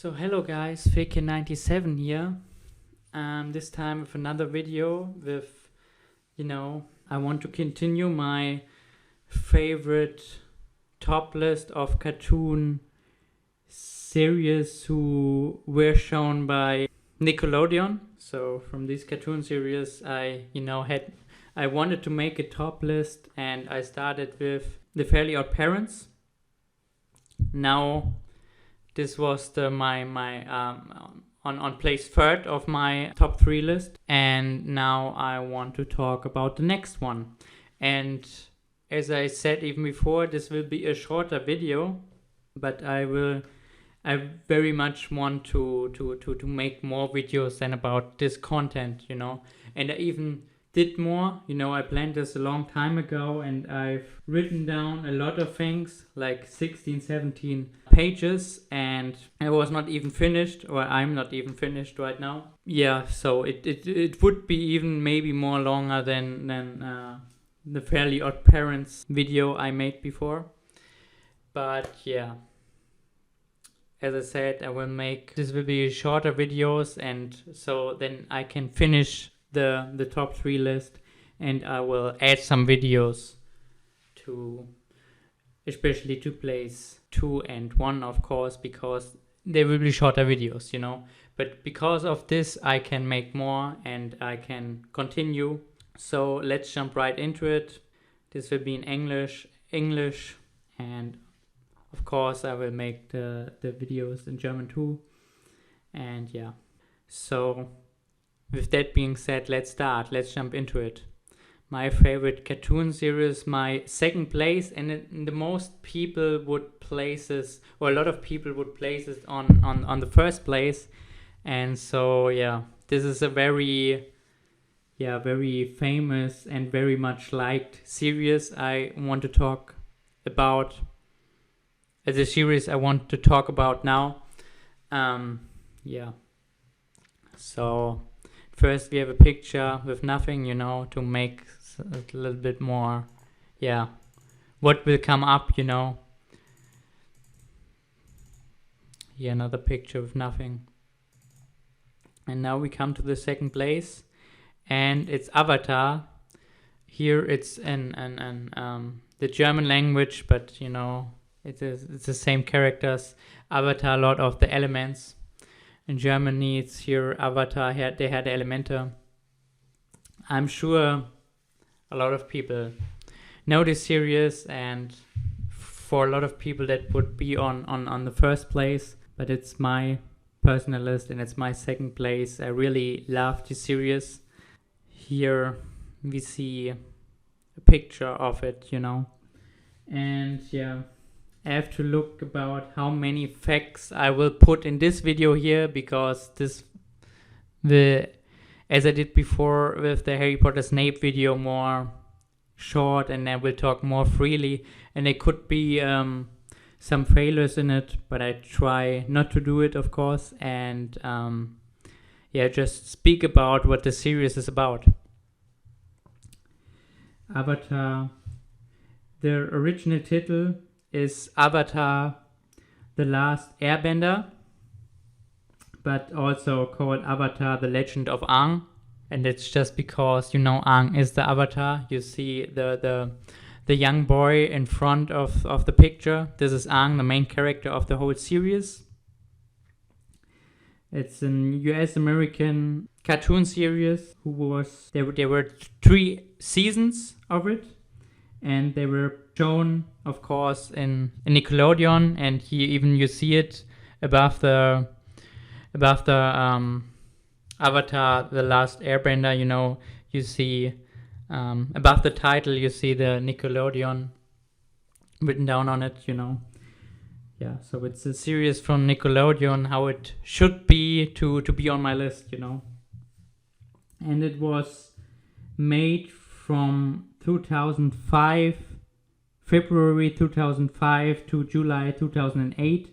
So hello guys, Fake97 here. This time with another video with, I want to continue my favorite top list of cartoon series who were shown by Nickelodeon. So from these cartoon series I wanted to make a top list, and I started with The Fairly Odd Parents. Now this was on place third of my top 3 list, and now I want to talk about the next one. And as I said even before, this will be a shorter video, but I very much want to make more videos than about this content, and I even did more. I planned this a long time ago, and I've written down a lot of things, like 16, 17 pages, and I was not even finished, or I'm not even finished right now. Yeah, so it would be even maybe more longer than the Fairly Odd Parents video I made before. But yeah, as I said, this will be shorter videos, and so then I can finish the top 3 list, and I will add some videos especially to place 2 and 1, of course, because they will be shorter videos, but because of this I can make more and I can continue. So let's jump right into it. This will be in English, and of course I will make the videos in German too. And yeah, so with that being said, let's jump into it. My favorite cartoon series, my second place, and the most people would place this, or a lot of people would place it on the first place. And so yeah, this is a very famous and very much liked series I want to talk about. The series I want to talk about now. So first we have a picture with nothing, to make a little bit more, what will come up, Here another picture with nothing. And now we come to the second place, and it's Avatar. Here it's in the German language, but it's the same characters. Avatar, Lord of the Elements. In Germany, it's here Avatar, they had Elemente. I'm sure a lot of people know this series, and for a lot of people that would be on the first place, but it's my personal list and it's my second place. I really love this series. Here we see a picture of it, and yeah, I have to look about how many facts I will put in this video here, because as I did before with the Harry Potter Snape video, more short, and I will talk more freely, and there could be some failures in it, but I try not to do it, of course, and just speak about what the series is about. Avatar, the original title is Avatar, The Last Airbender, but also called Avatar, The Legend of Aang. And it's just because, Aang is the Avatar. You see the young boy in front of the picture. This is Aang, the main character of the whole series. It's an US-American cartoon series there were 3 seasons of it, and they were shown, of course, in Nickelodeon, and here even you see it above the Avatar, The Last Airbender. You see above the title you see the Nickelodeon written down on it. So it's a series from Nickelodeon, how it should be to be on my list. And it was made from 2005, February 2005 to July 2008,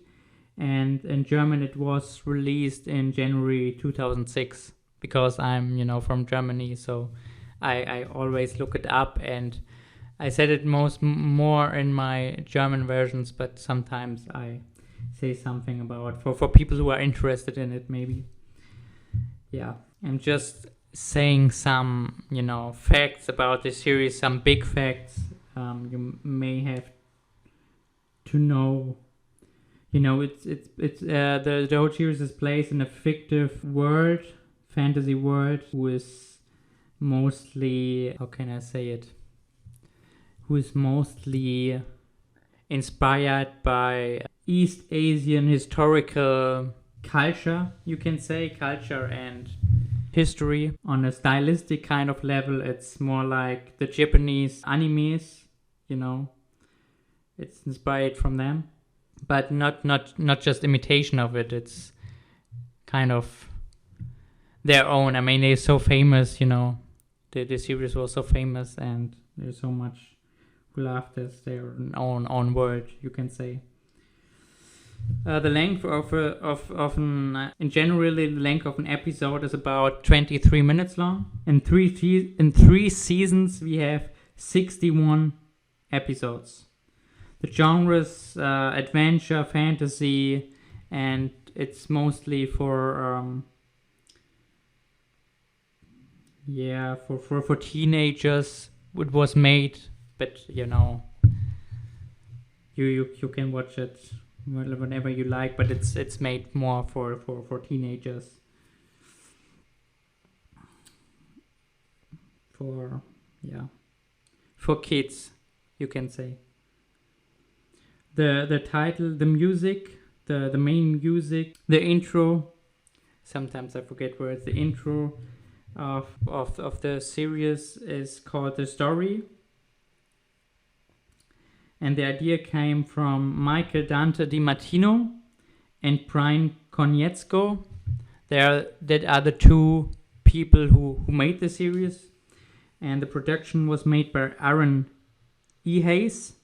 and in German it was released in January 2006, because I'm from Germany, so I always look it up, and I said it more in my German versions, but sometimes I say something about for people who are interested in it, maybe. Yeah, I'm just saying some, facts about the series, some big facts you may have to know. The whole series is placed in a fictive world, fantasy world, who is mostly, how can I say it? Who is mostly inspired by East Asian historical culture, you can say, culture and history. On a stylistic kind of level, it's more like the Japanese animes, it's inspired from them, but not just imitation of it. It's kind of their own. I mean, they're so famous, the series was so famous, and there's so much who love this, their own world, you can say. The length in generally the length of an episode is about 23 minutes long. In three seasons, we have 61 episodes. The genres adventure, fantasy, and it's mostly for for teenagers. It was made, but you can watch it whenever you like, but it's made more for teenagers, for kids, you can say. The title, the music, the main music, the intro, sometimes I forget words, the intro of the series is called The Story. And the idea came from Michael Dante Di Martino and Brian Konietzko. That are the two people who made the series. And the production was made by Aaron E. Hayes.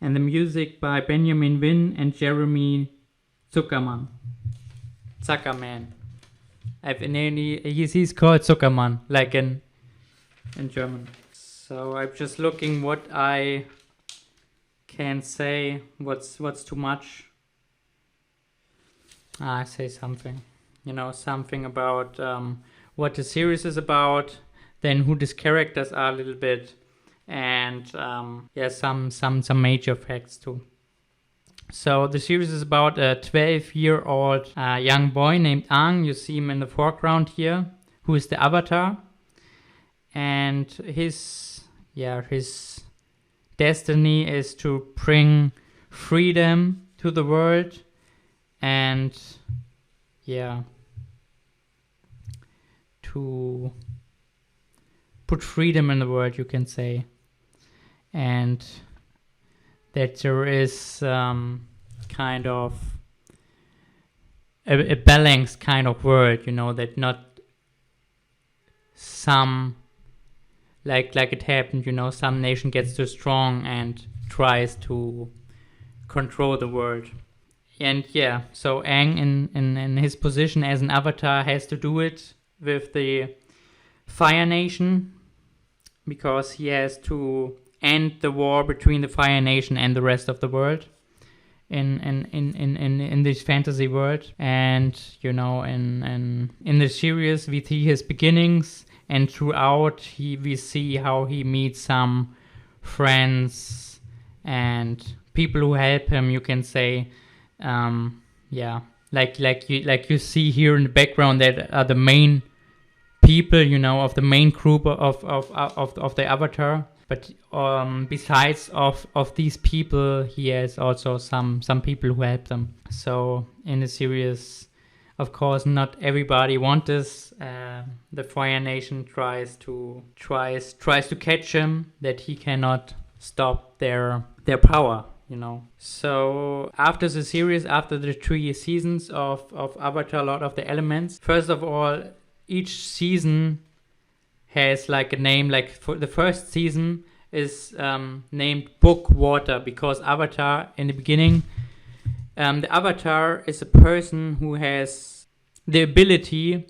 And the music by Benjamin Wynn and Jeremy Zuckerman. He's called Zuckerman, like in German. So I'm just looking what I can say, what's too much. I say something, something about what the series is about, then who these characters are a little bit, and some major facts too. So the series is about a 12-year-old young boy named Aang. You see him in the foreground here, who is the avatar, and his destiny is to bring freedom to the world, and to put freedom in the world, you can say, and that there is kind of a balanced kind of world, that not some, like it happened, some nation gets too strong and tries to control the world. And so Aang in his position as an avatar has to do it with the Fire Nation, because he has to end the war between the Fire Nation and the rest of the world in this fantasy world. And in the series we see his beginnings, and throughout we see how he meets some friends and people who help him, you can say. Like you see here in the background, that are the main people, of the main group of the avatar. But besides of these people, he has also some people who help them. So in the series, of course, not everybody wants this. The Fire Nation tries to catch him, that he cannot stop their power. So after the series, after the 3 seasons of Avatar Lord of the Elements, first of all, each season has like a name. Like for the first season is named Book Water, because Avatar in the beginning, the Avatar is a person who has the ability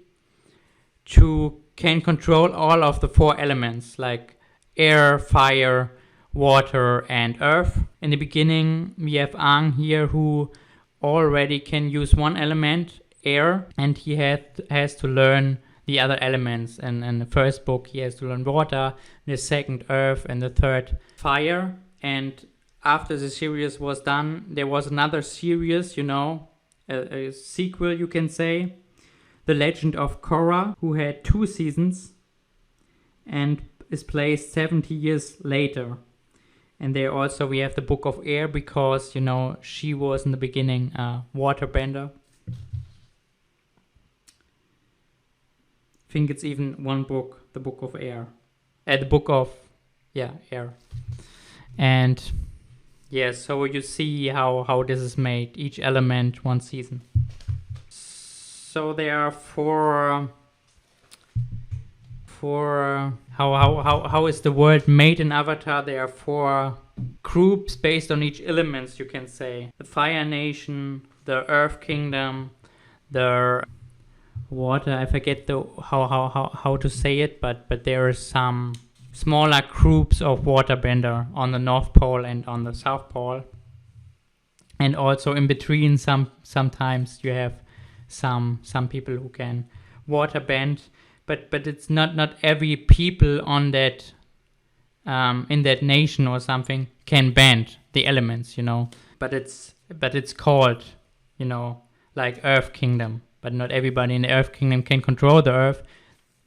can control all of the 4 elements, like air, fire, water, and earth. In the beginning, we have Aang here, who already can use one element, air, and he has to learn the other elements. And in the first book, he has to learn water, the second earth, and the third fire. And after the series was done, there was another series, a sequel, you can say, The Legend of Korra, who had 2 seasons and is placed 70 years later. And there also we have the Book of Air, because, she was in the beginning a waterbender. I think it's even one book, the Book of Air. The Book of, Air. And so you see how this is made. Each element, 1 season. So there are four. How is the world made in Avatar? There are 4 groups based on each elements, you can say. The Fire Nation, the Earth Kingdom, the water. I forget how to say it, but there are some smaller groups of waterbender on the North Pole and on the South Pole. And also in between, sometimes you have some people who can waterbend. But it's not every people on that in that nation or something can bend the elements, But it's called, like Earth Kingdom. But not everybody in the Earth Kingdom can control the Earth,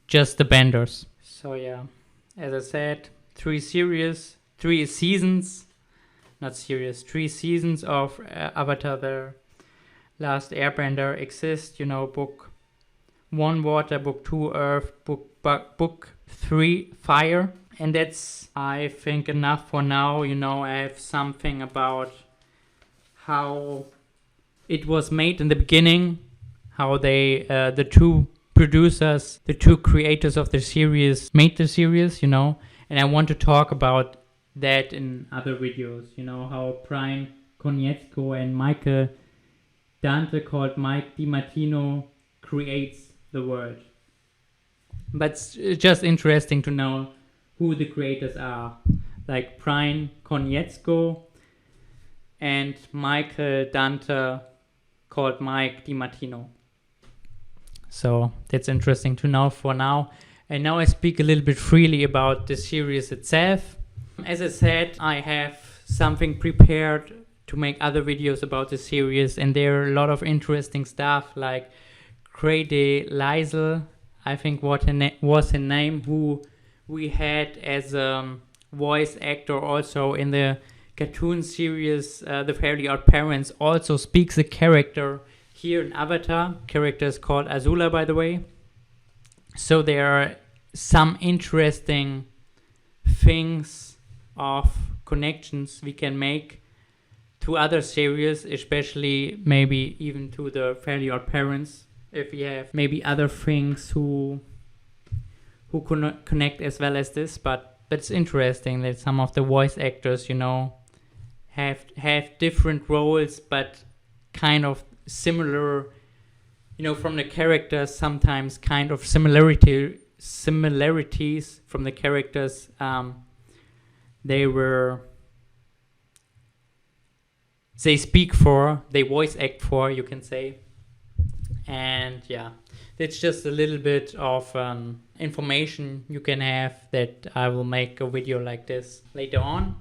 just the benders. So as I said, 3 seasons of Avatar: The Last Airbender exist. Book 1 water, book 2 earth, book 3 fire. And that's, I think, enough for now. I have something about how it was made in the beginning, how they, the 2 producers, the 2 creators of the series made the series, and I want to talk about that in other videos, how Brian Konietzko and Michael Dante, called Mike DiMartino, creates the world. But it's just interesting to know who the creators are, like Brian Konietzko and Michael Dante, called Mike DiMartino. So that's interesting to know for now. And now I speak a little bit freely about the series itself. As I said, I have something prepared to make other videos about the series, and there are a lot of interesting stuff, like Grady Liesel, I think was her name, who we had as a voice actor also in the cartoon series The Fairly Odd Parents, also speaks a character here in Avatar. Character is called Azula, by the way. So there are some interesting things of connections we can make to other series, especially maybe even to The Fairly Odd Parents, if we have maybe other things who connect as well as this. But it's interesting that some of the voice actors, have different roles, but kind of similar, from the characters, sometimes kind of similarities from the characters they speak for, they voice act for, you can say. And it's just a little bit of information you can have, that I will make a video like this later on.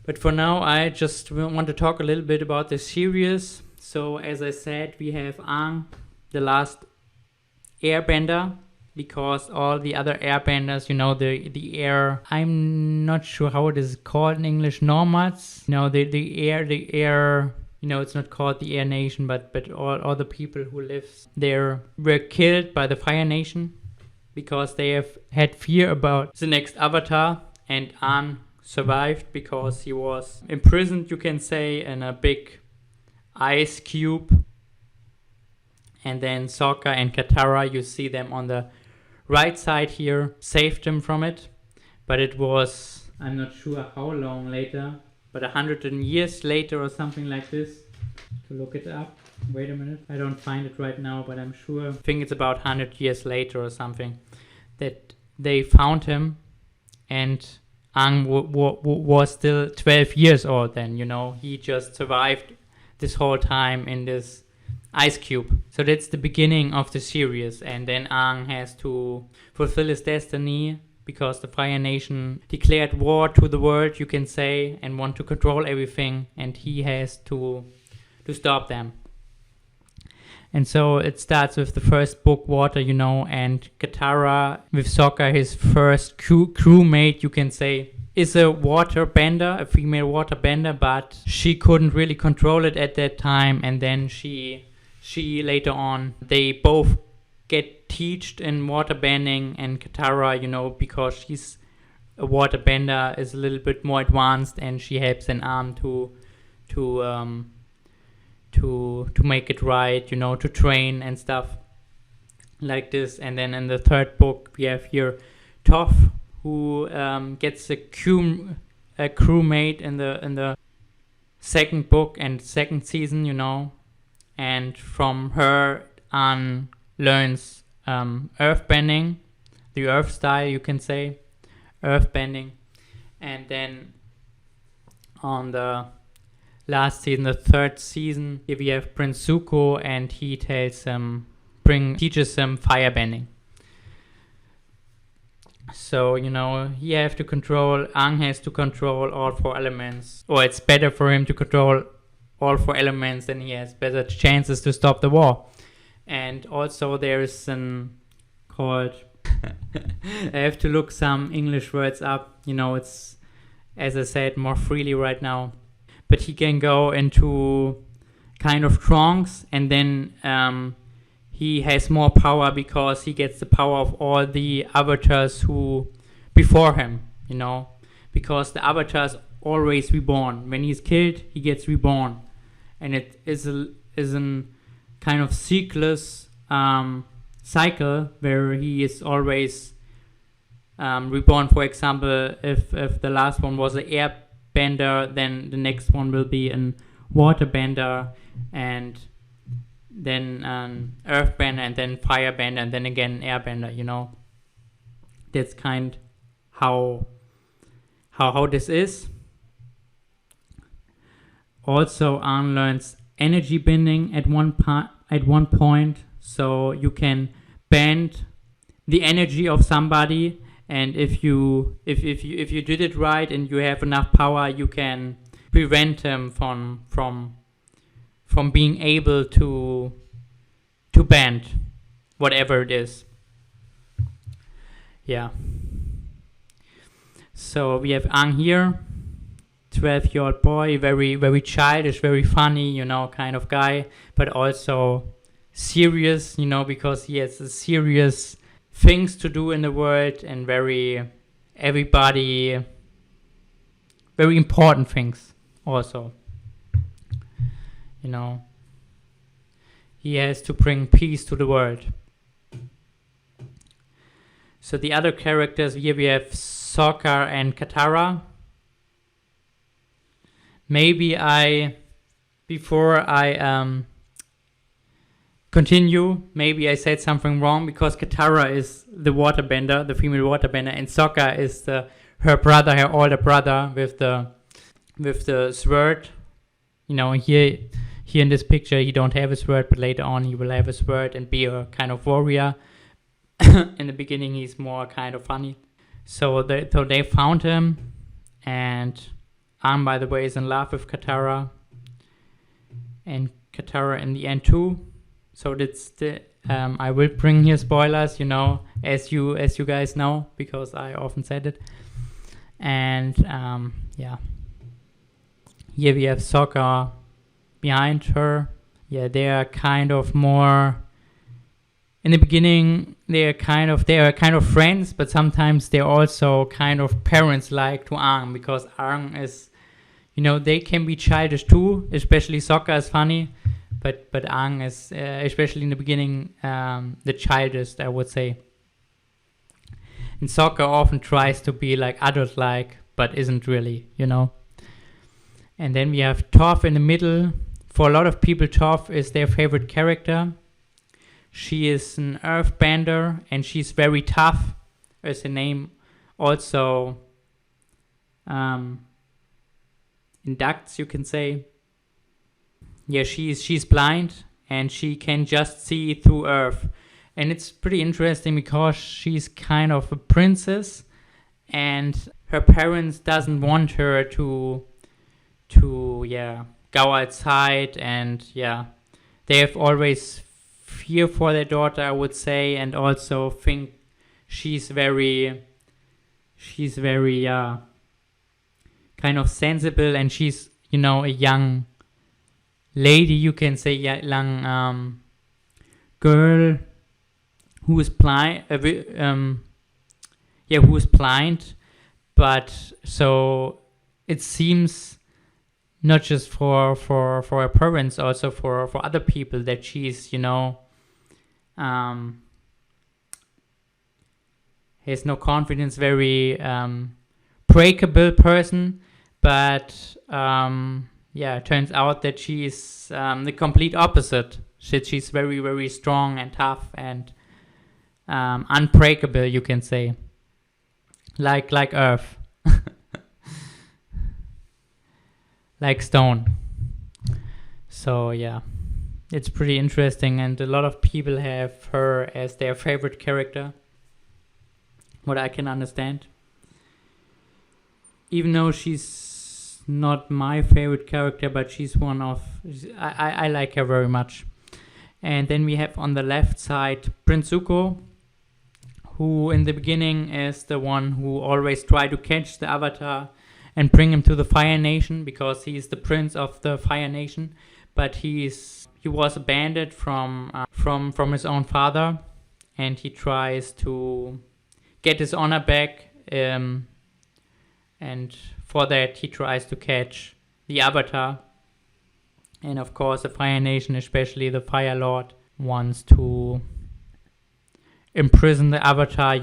But for now, I just want to talk a little bit about the series. So as I said, we have Aang, the last airbender, because all the other airbenders, the air, I'm not sure how it is called in English, nomads. The air, it's not called the Air Nation, but all the people who live there were killed by the Fire Nation because they have had fear about the next Avatar, and Aang survived because he was imprisoned, you can say, in a big ice cube. And then Sokka and Katara, you see them on the right side here, saved him from it. But it was, I'm not sure how long later, but 100 years later or something like this. To look it up. Wait a minute. I don't find it right now, but I'm sure. I think it's about 100 years later or something that they found him, and Aang was still 12 years old then, he just survived this whole time in this ice cube. So that's the beginning of the series, and then Aang has to fulfill his destiny because the Fire Nation declared war to the world, you can say, and want to control everything, and he has to stop them. And so it starts with the first book, Water, and Katara with Sokka, his first crewmate, you can say, is a water bender, a female water bender, but she couldn't really control it at that time, and then she later on, they both get taught in water bending, and Katara, because she's a water bender, is a little bit more advanced, and she helps an Aang to make it right, to train and stuff like this. And then in the third book, we have here Toph, who gets a crewmate in the second book and second season, and from her on learns earthbending, the earth style, you can say, earthbending. And then on the last season, the third season, here we have Prince Zuko, and he teaches him firebending. So, he has to control, Aang has to control all four elements, or it's better for him to control all four elements, then he has better chances to stop the war. And also there is an called, I have to look some English words up, it's, as I said, more freely right now. But he can go into kind of trance, and then he has more power because he gets the power of all the avatars who before him, because the avatars always reborn. When he's killed, he gets reborn, and it is an kind of cyclus cycle where he is always reborn. For example, if the last one was an airbender, then the next one will be an waterbender, and then an earthbender, and then firebender, and then again airbender. That's kind how this is. Also, Aang learns energy bending at one point, so you can bend the energy of somebody, and if you did it right and you have enough power, you can prevent him from being able to bend whatever it is. Yeah. So we have Aang here, 12-year-old boy, very, very childish, very funny, kind of guy, but also serious, because he has serious things to do in the world, and very important things also. He has to bring peace to the world. So the other characters here, we have Sokka and Katara. Maybe before I continue, maybe I said something wrong, because Katara is the waterbender, the female waterbender, and Sokka is her brother, her older brother with the sword. Here in this picture, he don't have a sword, but later on he will have a sword and be a kind of warrior. In the beginning, he's more kind of funny. So they found him, and Aang, by the way, is in love with Katara, and Katara in the end too. So that's I will bring here spoilers, as you guys know, because I often said it. And yeah, here we have Sokka behind her. Yeah, they are kind of more. In the beginning, they are kind of friends, but sometimes they're also kind of parents-like to Aang, because Aang is, they can be childish too. Especially Sokka is funny, but Aang is, especially in the beginning, the childest, I would say. And Sokka often tries to be like adult-like, but isn't really, And then we have Toph in the middle. For a lot of people, Toph is their favorite character. She is an earthbender, and she's very tough, as her name also inducts, you can say. yeah, she's blind and she can just see through Earth. And it's pretty interesting because she's kind of a princess, and her parents doesn't want her to go outside, and they have always fear for their daughter, I would say, and also think she's very kind of sensible, and she's a young lady, you can say, young girl who is blind, who is blind. But so it seems not just for her parents, also for other people, that she's has no confidence, very breakable person. But it turns out that she's the complete opposite. She's very, very strong and tough and unbreakable, you can say, like Earth, like stone. So it's pretty interesting, and a lot of people have her as their favorite character, what I can understand, even though she's not my favorite character, but she's one of, I like her very much. And then we have on the left side Prince Zuko, who in the beginning is the one who always tried to catch the Avatar and bring him to the Fire Nation, because he's the prince of the Fire Nation. But he was abandoned from his own father, and he tries to get his honor back. And for that, he tries to catch the Avatar. And of course, the Fire Nation, especially the Fire Lord, wants to imprison the Avatar,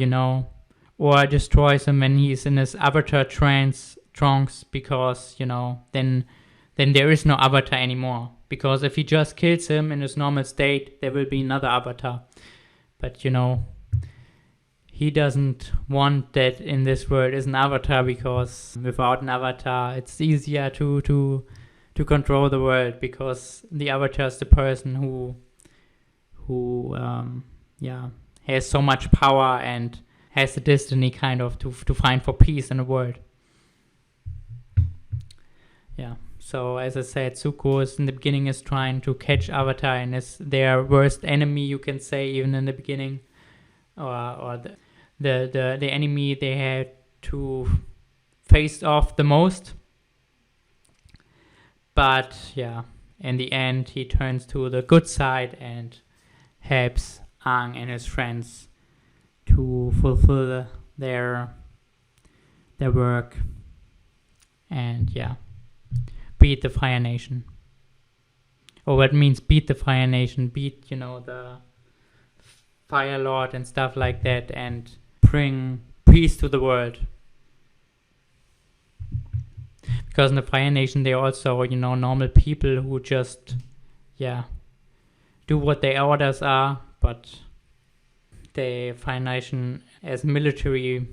or destroys him when he's in his Avatar trance, because, then there is no Avatar anymore. Because if he just kills him in his normal state, there will be another Avatar. But, he doesn't want that in this world is an Avatar, because without an Avatar, it's easier to control the world, because the Avatar is the person who has so much power and has the destiny kind of to find for peace in the world. So as I said, Zuko is in the beginning is trying to catch Avatar, and is their worst enemy, you can say, even in the beginning, or the enemy they had to face off the most. But in the end, he turns to the good side and helps Aang and his friends to fulfill their work and beat the Fire Nation. Or what means beat the Fire Nation? Beat the Fire Lord and stuff like that, and bring peace to the world. Because in the Fire Nation, they're also, normal people who just, do what their orders are. But the Fire Nation as military,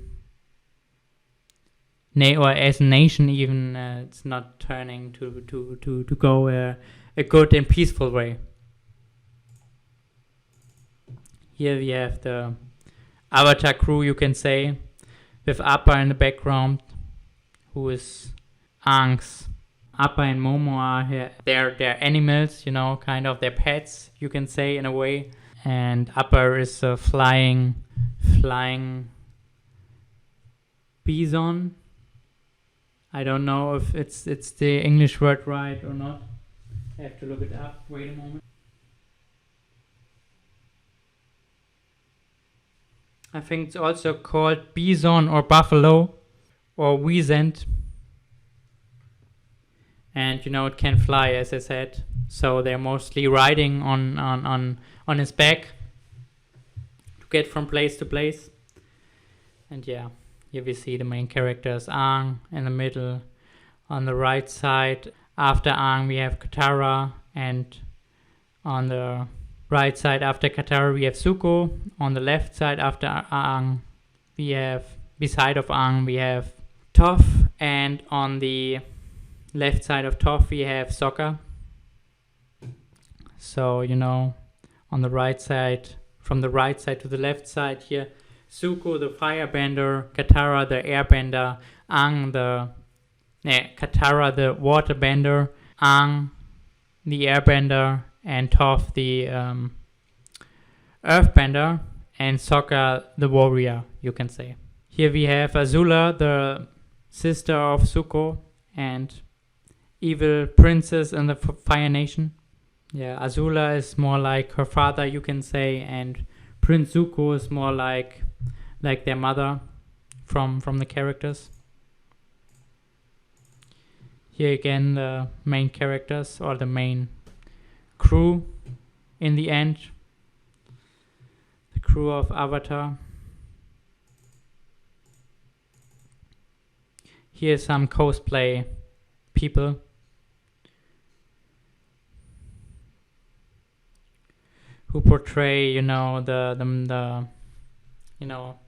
or as a nation even, it's not turning to go a good and peaceful way. Here we have the Avatar crew, you can say, with Appa in the background, who is Aang's. Appa and Momo are they're animals, kind of their pets, you can say, in a way. And Appa is a flying bison. I don't know if it's the English word right or not. I have to look it up. Wait a moment. I think it's also called bison or buffalo or weasant. And it can fly, as I said. So they're mostly riding on his back to get from place to place. And here we see the main characters, Aang in the middle. On the right side, after Aang, we have Katara, and on the right side after Katara, we have Zuko. On the left side after Aang, beside of Aang, we have Toph, and on the left side of Toph, we have Sokka. So, you know, on the right side, from the right side to the left side here, Zuko the firebender, Katara the airbender, Katara the waterbender, Aang the airbender, and Toph the earthbender, and Sokka the warrior, you can say. Here we have Azula, the sister of Zuko and evil princess in the Fire Nation. Yeah, Azula is more like her father, you can say, and Prince Zuko is more like their mother from the characters. Here again the main characters, or the main crew in the end. The crew of Avatar. Here's some cosplay people. Who portray, you know, the you know,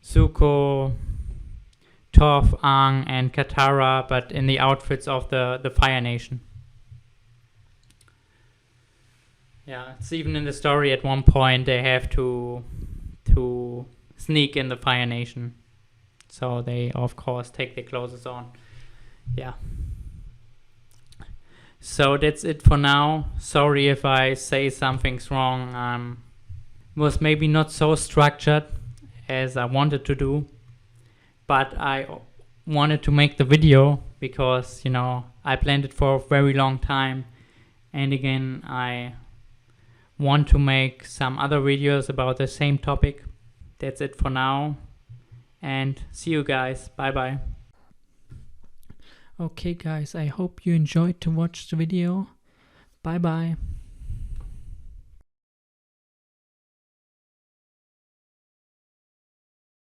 Zuko, Toph, Aang, and Katara, but in the outfits of the Fire Nation. Yeah, it's even in the story at one point they have to sneak in the Fire Nation. So they, of course, take their clothes on. Yeah. So that's it for now. Sorry if I say something's wrong. Was maybe not so structured as I wanted to do, but I wanted to make the video because, you know, I planned it for a very long time, and again I want to make some other videos about the same topic. That's it for now, and see you guys. Bye bye. Okay guys, I hope you enjoyed to watch the video. Bye bye.